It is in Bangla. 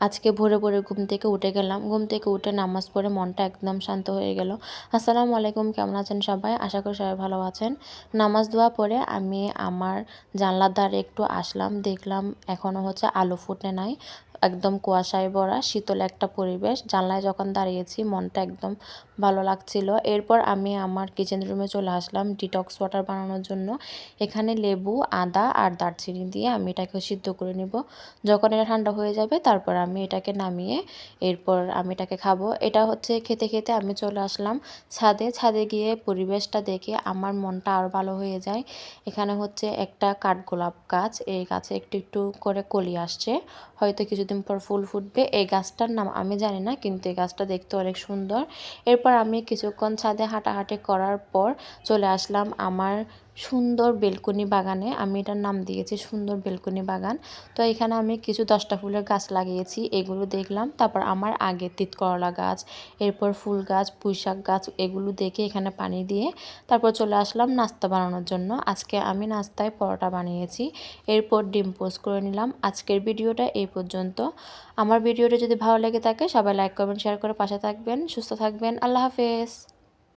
আজকে ভোরে ভোরে ঘুম থেকে উঠে গেলাম। ঘুম থেকে উঠে নামাজ পড়ে মনটা একদম শান্ত হয়ে গেল। আসসালামু আলাইকুম, কেমন আছেন সবাই? আশা করি সবাই ভালো আছেন। নামাজ দোয়া পড়ে আমি আমার জানলার ধারে একটু আসলাম, দেখলাম এখনও আলো ফুটে নাই, একদম কুয়াশায় ভরা শীতল একটা পরিবেশ। জানলায় যখন দাঁড়িয়েছি মনটা একদম ভালো লাগছিল। এরপর আমি আমার কিচেন রুমে চলে আসলাম ডিটক্স ওয়াটার বানানোর জন্য। এখানে লেবু, আদা আর দারচিনি দিয়ে আমি এটাকে সিদ্ধ করে নিব। যখন এটা ঠান্ডা হয়ে যাবে তারপর আমি এটাকে নামিয়ে এরপর আমি এটাকে খাবো। এটা খেতে খেতে আমি চলে আসলাম ছাদে গিয়ে পরিবেশটা দেখে আমার মনটা আরও ভালো হয়ে যায়। এখানে একটা কাঠগোলাপ গাছ, এই গাছে একটু একটু করে কলি আসছে, হয়তো কিছুদিন পর ফুল ফুটবে। এই গাছটার নাম আমি জানি না, কিন্তু এই গাছটা দেখতে অনেক সুন্দর। এরপর আমি কিছুক্ষণ ছাদে হাঁটাহাঁটি করার পর চলে আসলাম আমার সুন্দর বেলকনি বাগানে। আমি এটার নাম দিয়েছি সুন্দর বেলকনি বাগান। তো এখানে আমি কিছু 10টা ফুলের গাছ লাগিয়েছি, এগুলো দেখলাম। তারপর আমার আগে তিত করলা গাছ, এরপর ফুল গাছ, পুঁইশাক গাছ, এগুলো দেখে এখানে পানি দিয়ে তারপর চলে আসলাম নাস্তা বানানোর জন্য। আজকে আমি নাস্তায় পরোটা বানিয়েছি, এরপর ডিম পোস্ট করে নিলাম। আজকের ভিডিওটা এই পর্যন্ত। আমার ভিডিওটা যদি ভালো লেগে থাকে সবাই লাইক করবেন, শেয়ার করে পাশে থাকবেন। সুস্থ থাকবেন। আল্লাহ হাফেজ।